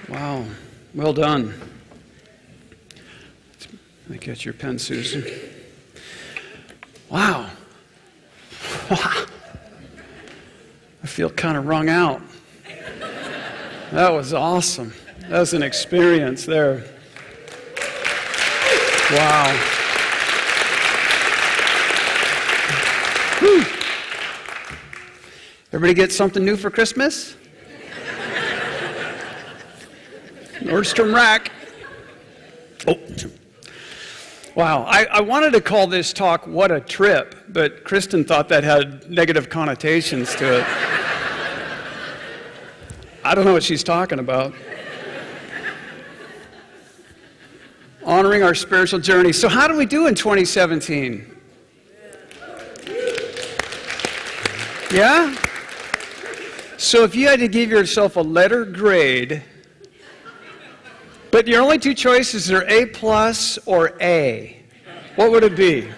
Wow, well done. Let me get your pen, Susan. Wow. Wow. I feel kind of wrung out. That was awesome. That was an experience there. Wow. Whew. Everybody get something new for Christmas? Nordstrom Rack. Oh. Wow. I wanted to call this talk, What a Trip, but Kristen thought that had negative connotations to it. I don't know what she's talking about. Honoring our spiritual journey. So how do we do in 2017? Yeah? So if you had to give yourself a letter grade, but your only two choices are A+ or A, what would it be?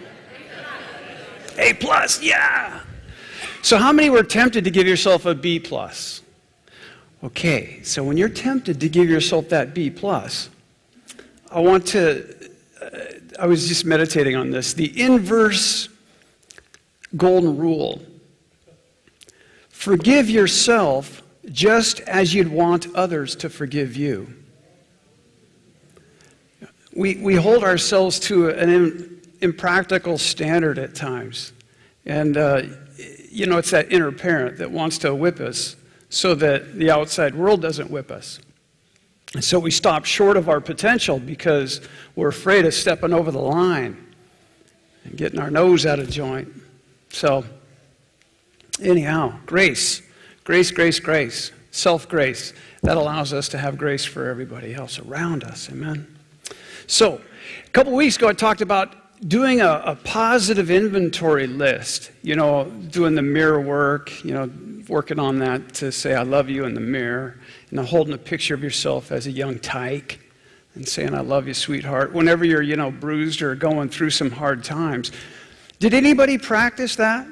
A+, yeah! So how many were tempted to give yourself a B+? Okay, so when you're tempted to give yourself that B+, I was just meditating on this, the inverse golden rule. Forgive yourself just as you'd want others to forgive you. We hold ourselves to an impractical standard at times. And, it's that inner parent that wants to whip us so that the outside world doesn't whip us. And so we stop short of our potential because we're afraid of stepping over the line and getting our nose out of joint. So, anyhow, grace. Grace, grace, grace. Self-grace. That allows us to have grace for everybody else around us. Amen? So, a couple weeks ago I talked about doing a positive inventory list. Doing the mirror work, working on that to say I love you in the mirror. And holding a picture of yourself as a young tyke and saying I love you, sweetheart, whenever you're, bruised or going through some hard times. Did anybody practice that?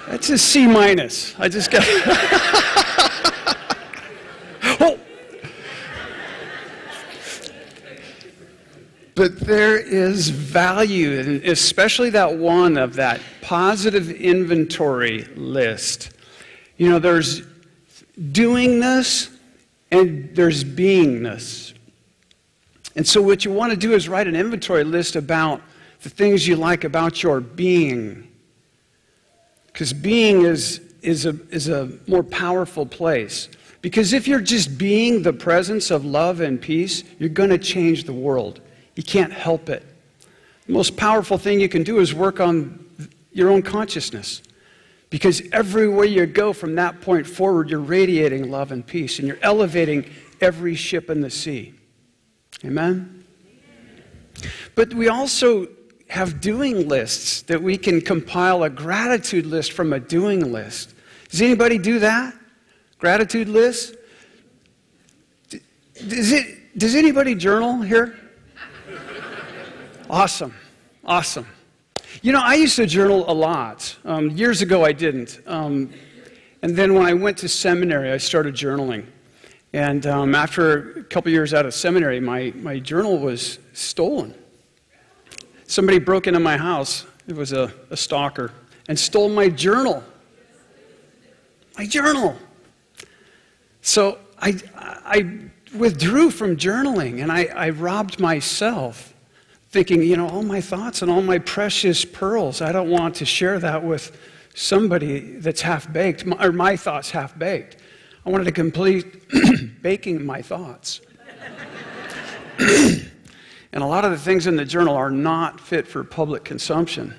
That's a C-. I just got... Oh. But there is value, and especially that one of that positive inventory list. There's doingness and there's beingness. And so what you want to do is write an inventory list about the things you like about your being. Because being is a more powerful place. Because if you're just being the presence of love and peace, you're going to change the world. You can't help it. The most powerful thing you can do is work on your own consciousness. Because everywhere you go from that point forward, you're radiating love and peace, and you're elevating every ship in the sea. Amen? But we also have doing lists that we can compile a gratitude list from a doing list. Does anybody do that? Gratitude list? Does anybody journal here? Awesome. Awesome. I used to journal a lot. Years ago, I didn't. And then when I went to seminary, I started journaling. And after a couple years out of seminary, my journal was stolen. Somebody broke into my house. It was a stalker. And stole my journal. My journal. So I withdrew from journaling, and I robbed myself. Thinking, all my thoughts and all my precious pearls, I don't want to share that with somebody that's half-baked, or my thoughts half-baked. I wanted to complete baking my thoughts. And a lot of the things in the journal are not fit for public consumption.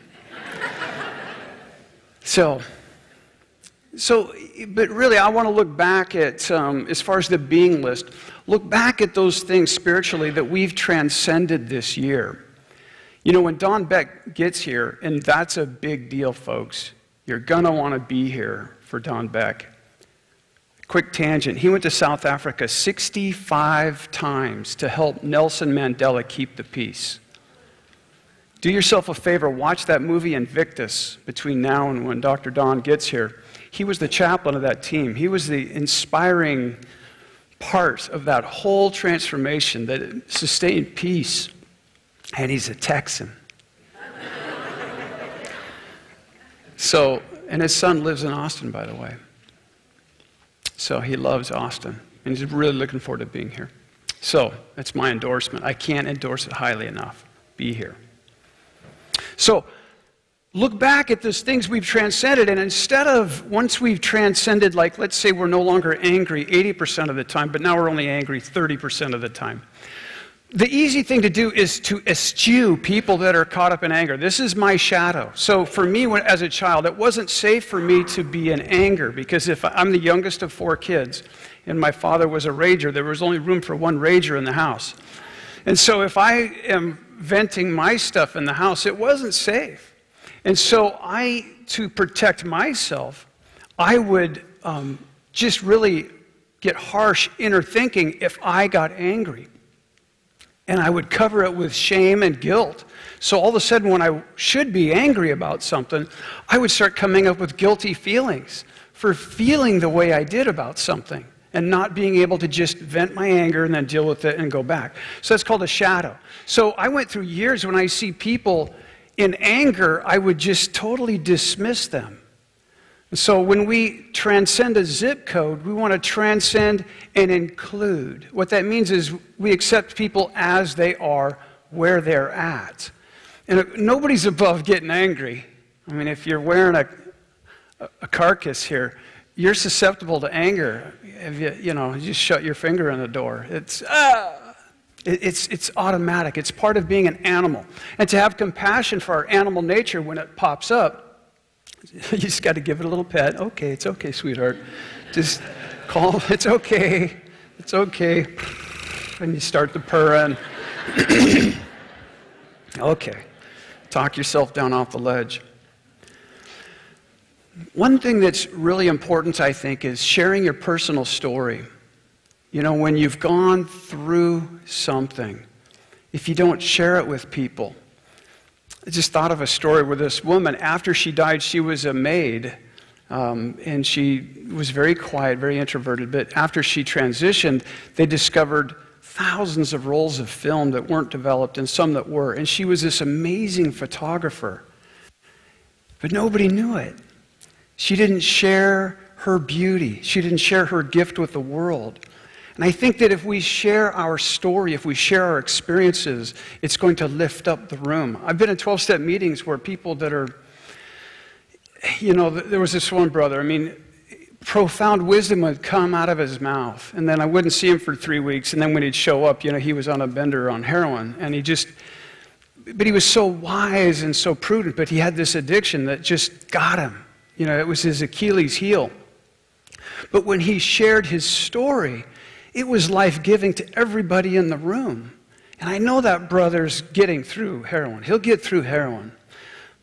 But really, I want to look back at, as far as the being list, look back at those things spiritually that we've transcended this year. When Don Beck gets here, and that's a big deal, folks, you're going to want to be here for Don Beck. Quick tangent. He went to South Africa 65 times to help Nelson Mandela keep the peace. Do yourself a favor, watch that movie Invictus between now and when Dr. Don gets here. he was the chaplain of that team. He was the inspiring part of that whole transformation that sustained peace. And he's a Texan. So, and his son lives in Austin, by the way. So he loves Austin, and he's really looking forward to being here. So that's my endorsement. I can't endorse it highly enough. Be here. So look back at those things we've transcended, and instead of, once we've transcended, like let's say we're no longer angry 80% of the time, but now we're only angry 30% of the time. The easy thing to do is to eschew people that are caught up in anger. This is my shadow. So for me, as a child, it wasn't safe for me to be in anger, because if I'm the youngest of 4 kids, and my father was a rager, there was only room for one rager in the house. And so if I am venting my stuff in the house, it wasn't safe. And so to protect myself, I would just really get harsh inner thinking if I got angry. And I would cover it with shame and guilt. So all of a sudden, when I should be angry about something, I would start coming up with guilty feelings for feeling the way I did about something and not being able to just vent my anger and then deal with it and go back. So that's called a shadow. So I went through years when I see people in anger, I would just totally dismiss them. So when we transcend a zip code, we want to transcend and include. What that means is we accept people as they are, where they're at. And nobody's above getting angry. I mean, if you're wearing a carcass here, you're susceptible to anger. If you just shut your finger in the door. It's automatic. It's part of being an animal. And to have compassion for our animal nature when it pops up, you just got to give it a little pet. Okay, it's okay, sweetheart. Just calm. It's okay. It's okay. And you start the purring. Okay. Talk yourself down off the ledge. One thing that's really important, I think, is sharing your personal story. You know, when you've gone through something, if you don't share it with people. I just thought of a story where this woman, after she died, she was a maid, and she was very quiet, very introverted, but after she transitioned, they discovered thousands of rolls of film that weren't developed and some that were, and she was this amazing photographer, but nobody knew it. She didn't share her beauty. She didn't share her gift with the world. And I think that if we share our story, if we share our experiences, it's going to lift up the room. I've been in 12-step meetings where people that are, there was this one brother, profound wisdom would come out of his mouth, and then I wouldn't see him for 3 weeks, and then when he'd show up, he was on a bender on heroin, and but he was so wise and so prudent, but he had this addiction that just got him. It was his Achilles heel. But when he shared his story, it was life-giving to everybody in the room. And I know that brother's getting through heroin. He'll get through heroin.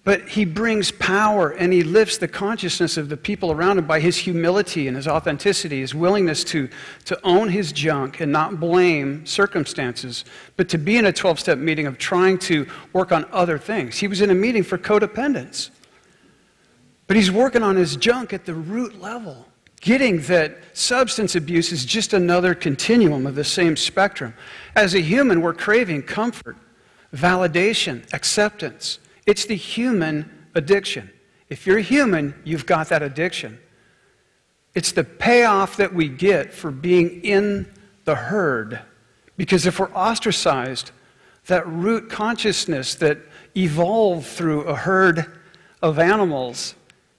But he brings power, and he lifts the consciousness of the people around him by his humility and his authenticity, his willingness to own his junk and not blame circumstances, but to be in a 12-step meeting of trying to work on other things. He was in a meeting for codependence. But he's working on his junk at the root level, getting that substance abuse is just another continuum of the same spectrum. As a human, we're craving comfort, validation, acceptance. It's the human addiction. If you're human, you've got that addiction. It's the payoff that we get for being in the herd. Because if we're ostracized, that root consciousness that evolved through a herd of animals,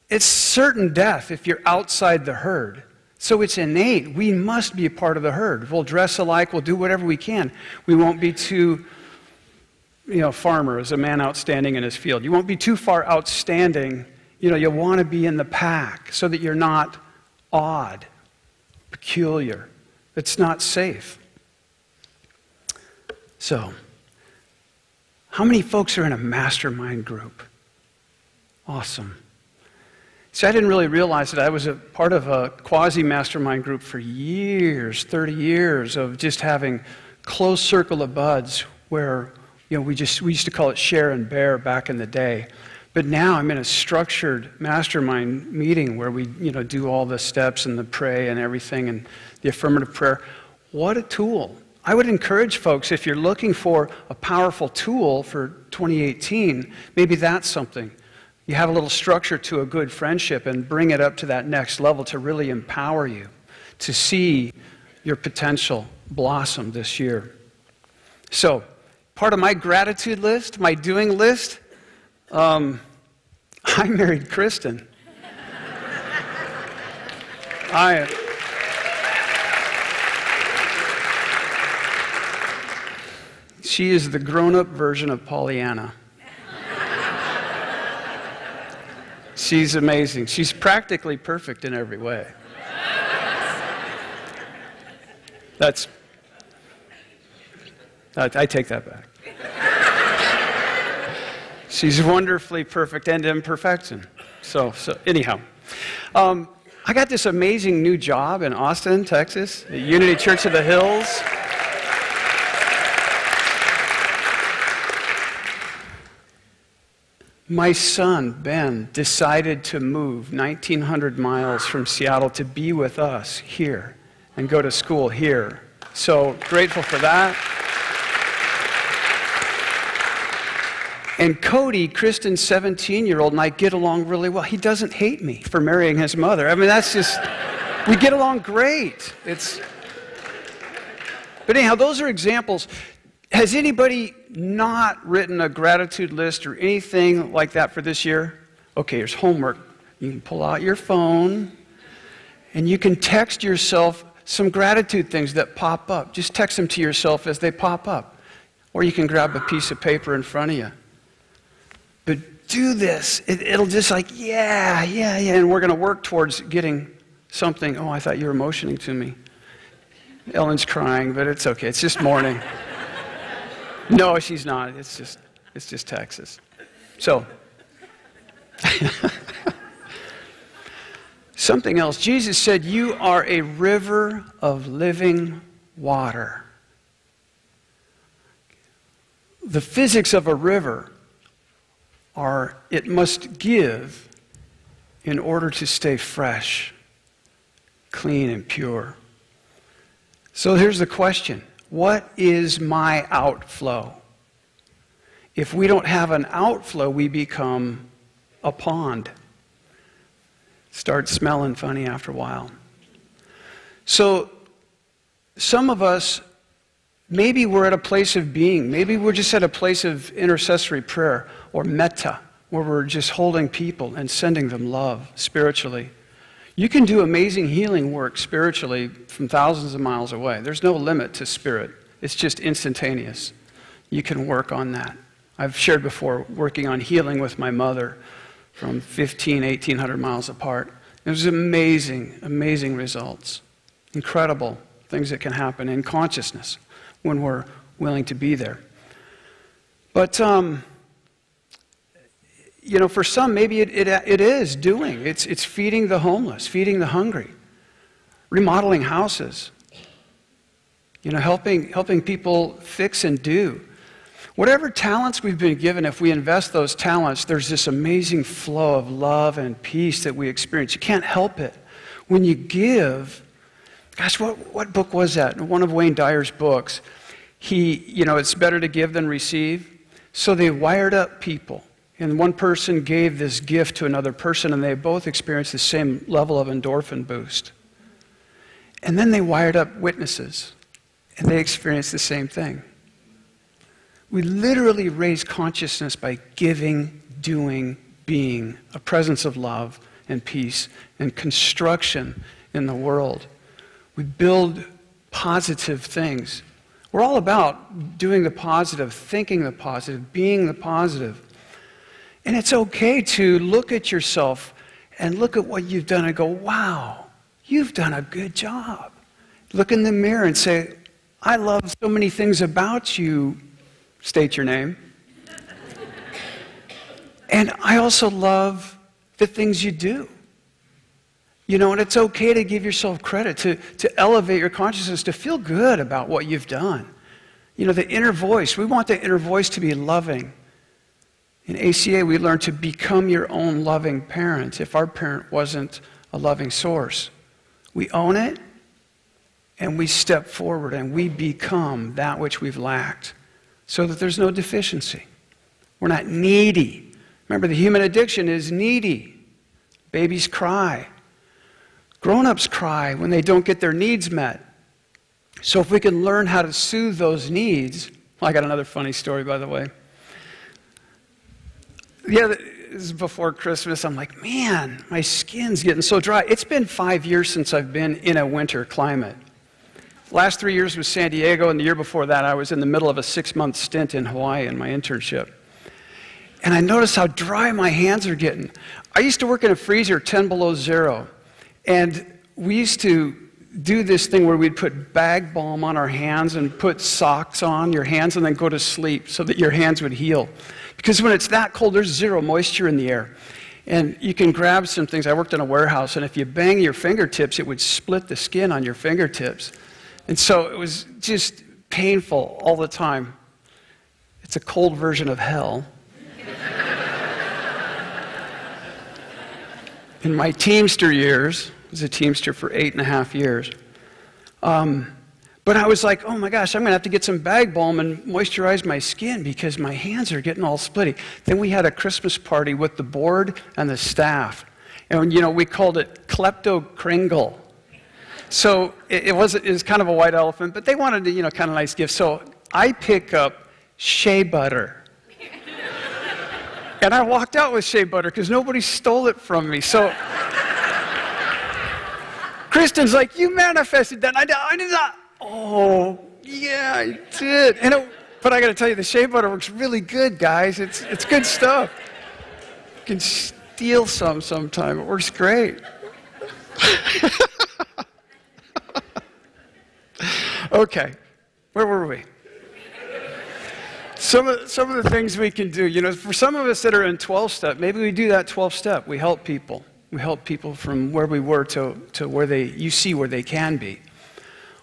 it's certain death if you're outside the herd. So it's innate. We must be a part of the herd. We'll dress alike. We'll do whatever we can. We won't be too, farmer is a man outstanding in his field. You won't be too far outstanding. You'll want to be in the pack so that you're not odd, peculiar. It's not safe. So, how many folks are in a mastermind group? Awesome. See, I didn't really realize that I was a part of a quasi-mastermind group for years, 30 years of just having close circle of buds where, we used to call it share and bear back in the day. But now I'm in a structured mastermind meeting where we, do all the steps and the pray and everything and the affirmative prayer. What a tool. I would encourage folks, if you're looking for a powerful tool for 2018, maybe that's something. You have a little structure to a good friendship and bring it up to that next level to really empower you to see your potential blossom this year. So, part of my gratitude list, my doing list, I married Kristen. She is the grown-up version of Pollyanna. She's amazing. She's practically perfect in every way. I take that back. She's wonderfully perfect and imperfection. So anyhow, I got this amazing new job in Austin, Texas, at Unity Church of the Hills. My son, Ben, decided to move 1,900 miles from Seattle to be with us here and go to school here. So grateful for that. And Cody, Kristen's 17-year-old, and I get along really well. He doesn't hate me for marrying his mother. I mean, that's just, we get along great. But anyhow, those are examples. Has anybody not written a gratitude list or anything like that for this year? Okay, here's homework. You can pull out your phone and you can text yourself some gratitude things that pop up. Just text them to yourself as they pop up. Or you can grab a piece of paper in front of you. But do this. It'll just like, yeah. And we're going to work towards getting something. Oh, I thought you were motioning to me. Ellen's crying, but it's okay. It's just morning. No, she's not. It's just Texas. So, something else. Jesus said, "You are a river of living water." The physics of a river are it must give in order to stay fresh, clean, and pure. So here's the question. What is my outflow? If we don't have an outflow, we become a pond. Start smelling funny after a while. So some of us, maybe we're at a place of being. Maybe we're just at a place of intercessory prayer or metta, where we're just holding people and sending them love spiritually. You can do amazing healing work spiritually from thousands of miles away. There's no limit to spirit. It's just instantaneous. You can work on that. I've shared before working on healing with my mother from 1,800 miles apart. It was amazing, amazing results. Incredible things that can happen in consciousness when we're willing to be there. But, for some, maybe it is doing. It's feeding the homeless, feeding the hungry, remodeling houses, helping people fix and do. Whatever talents we've been given, if we invest those talents, there's this amazing flow of love and peace that we experience. You can't help it. When you give, gosh, what book was that? One of Wayne Dyer's books. It's better to give than receive. So they wired up people. And one person gave this gift to another person, and they both experienced the same level of endorphin boost. And then they wired up witnesses, and they experienced the same thing. We literally raise consciousness by giving, doing, being, a presence of love and peace and construction in the world. We build positive things. We're all about doing the positive, thinking the positive, being the positive. And it's okay to look at yourself and look at what you've done and go, wow, you've done a good job. Look in the mirror and say, I love so many things about you. State your name. And I also love the things you do. And it's okay to give yourself credit, to elevate your consciousness, to feel good about what you've done. The inner voice, we want the inner voice to be loving In ACA, we learn to become your own loving parent if our parent wasn't a loving source. We own it, and we step forward, and we become that which we've lacked so that there's no deficiency. We're not needy. Remember, the human addiction is needy. Babies cry. Grown-ups cry when they don't get their needs met. So if we can learn how to soothe those needs, well, I got another funny story, by the way. Yeah, this is before Christmas. I'm like, man, my skin's getting so dry. It's been 5 years since I've been in a winter climate. Last 3 years was San Diego, and the year before that, I was in the middle of a 6-month stint in Hawaii in my internship. And I noticed how dry my hands are getting. I used to work in a freezer 10 below zero, and we used to do this thing where we'd put bag balm on our hands and put socks on your hands and then go to sleep so that your hands would heal. Because when it's that cold, there's zero moisture in the air. And you can grab some things. I worked in a warehouse, and if you bang your fingertips, it would split the skin on your fingertips. And so it was just painful all the time. It's a cold version of hell. In my Teamster years, I was a Teamster for 8.5 years. But I was like, oh my gosh, I'm going to have to get some bag balm and moisturize my skin because my hands are getting all splitty. Then we had a Christmas party with the board and the staff. And, you know, we called it Klepto Kringle. So it was kind of a white elephant, but they wanted, you know, kind of nice gifts. So I pick up Shea Butter. And I walked out with Shea Butter because nobody stole it from me. So Kristen's like, you manifested that. I did not. Oh, yeah, I did. But I got to tell you, the Shea Butter works really good, guys. It's good stuff. You can steal some sometime. It works great. Okay, where were we? Some of the things we can do, you know, for some of us that are in 12-step, maybe we do that 12-step. We help people. We help people from where we were to where you see where they can be.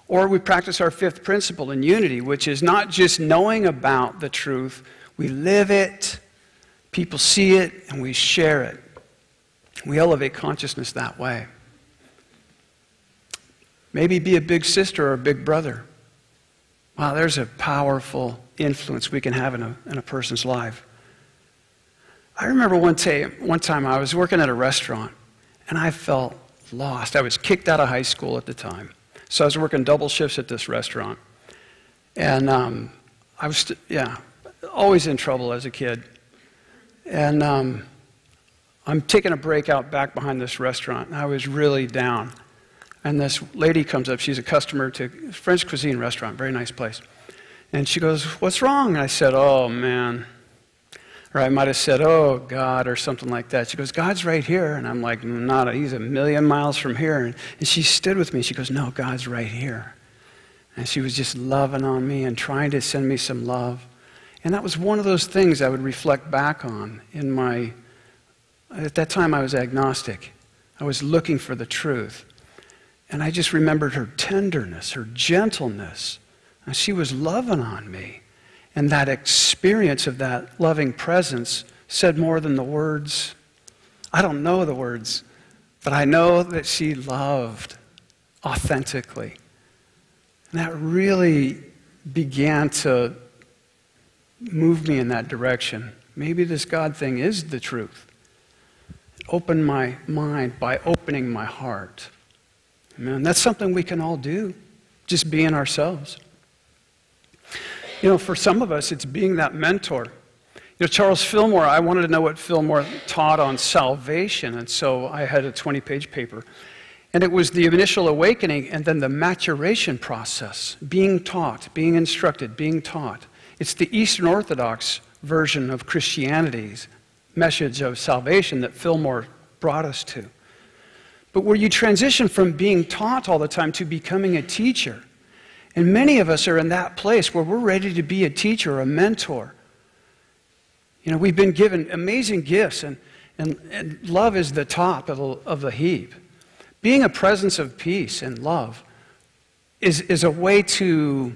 Or we practice our 5th principle in unity, which is not just knowing about the truth, we live it, people see it, and we share it. We elevate consciousness that way. Maybe be a big sister or a big brother. Wow, there's a powerful influence we can have in a person's life. I remember one time I was working at a restaurant, and I felt lost. I was kicked out of high school at the time. So I was working double shifts at this restaurant. And I was, always in trouble as a kid. And I'm taking a break out back behind this restaurant, and I was really down. And this lady comes up. She's a customer to a French cuisine restaurant, very nice place. And she goes, "What's wrong?" And I said, "Oh, man." Or I might have said, "Oh, God," or something like that. She goes, "God's right here." And I'm like, he's a million miles from here. And she stood with me. She goes, "No, God's right here." And she was just loving on me and trying to send me some love. And that was one of those things I would reflect back on at that time I was agnostic. I was looking for the truth. And I just remembered her tenderness, her gentleness. And she was loving on me. And that experience of that loving presence said more than the words. I don't know the words, but I know that she loved authentically. And that really began to move me in that direction. Maybe this God thing is the truth. It opened my mind by opening my heart. Amen. That's something we can all do, just being ourselves. You know, for some of us, it's being that mentor. You know, Charles Fillmore, I wanted to know what Fillmore taught on salvation, and so I had a 20-page paper. And it was the initial awakening and then the maturation process, being taught, being instructed, being taught. It's the Eastern Orthodox version of Christianity's message of salvation that Fillmore brought us to. But where you transition from being taught all the time to becoming a teacher. And many of us are in that place where we're ready to be a teacher, a mentor. You know, we've been given amazing gifts, and love is the top of the heap. Being a presence of peace and love is a way to,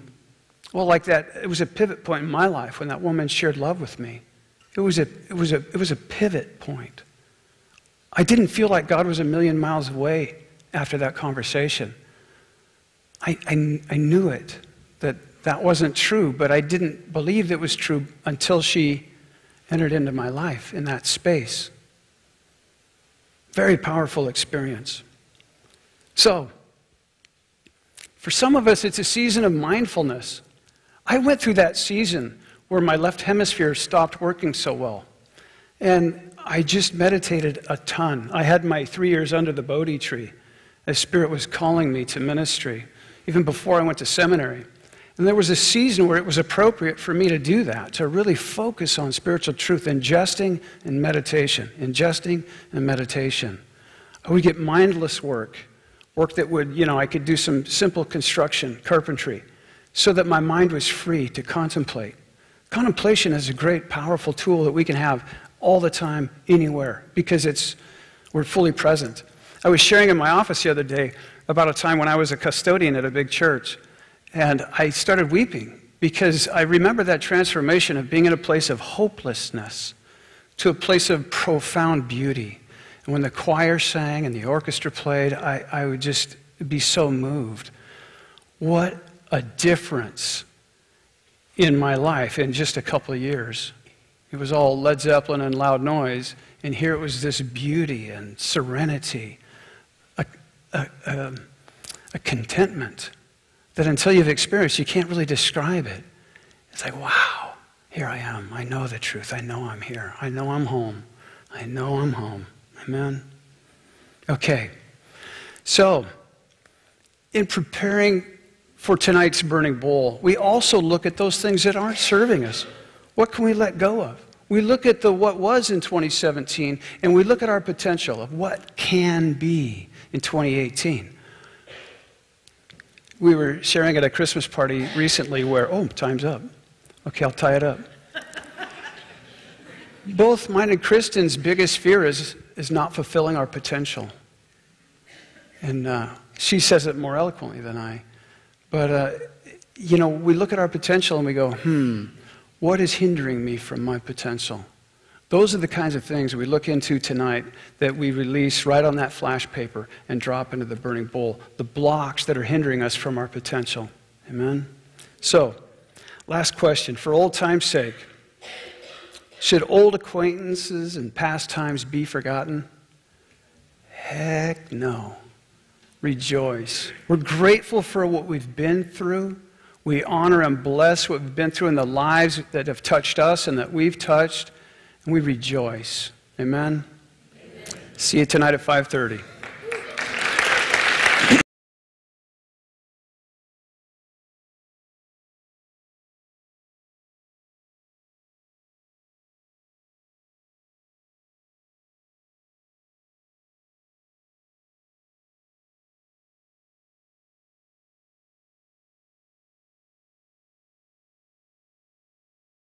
well, like that, it was a pivot point in my life when that woman shared love with me. It was a pivot point. I didn't feel like God was a million miles away after that conversation. I knew it, that wasn't true, but I didn't believe it was true until she entered into my life in that space. Very powerful experience. So, for some of us, it's a season of mindfulness. I went through that season where my left hemisphere stopped working so well. And I just meditated a ton. I had my 3 years under the Bodhi tree. The Spirit was calling me to ministry, even before I went to seminary. And there was a season where it was appropriate for me to do that, to really focus on spiritual truth, ingesting and meditation, ingesting and meditation. I would get mindless work that would, I could do some simple construction, carpentry, so that my mind was free to contemplate. Contemplation is a great, powerful tool that we can have all the time, anywhere, because we're fully present. I was sharing in my office the other day about a time when I was a custodian at a big church, and I started weeping because I remember that transformation of being in a place of hopelessness to a place of profound beauty. And when the choir sang and the orchestra played, I would just be so moved. What a difference in my life in just a couple of years. It was all Led Zeppelin and loud noise, and here it was this beauty and serenity, a contentment that until you've experienced, you can't really describe it. It's like, wow, here I am. I know the truth. I know I'm here. I know I'm home. I know I'm home. Amen? Okay. So, in preparing for tonight's burning bowl, we also look at those things that aren't serving us. What can we let go of? We look at what was in 2017, and we look at our potential of what can be in 2018. We were sharing at a Christmas party recently where, time's up. Okay, I'll tie it up. Both mine and Kristen's biggest fear is not fulfilling our potential. And she says it more eloquently than I. But, we look at our potential and we go, what is hindering me from my potential? Those are the kinds of things we look into tonight that we release right on that flash paper and drop into the burning bowl. The blocks that are hindering us from our potential. Amen? So, last question. For old time's sake, should old acquaintances and past times be forgotten? Heck no. Rejoice. We're grateful for what we've been through. We honor and bless what we've been through in the lives that have touched us and that we've touched. And we rejoice. Amen? Amen. See you tonight at 5:30.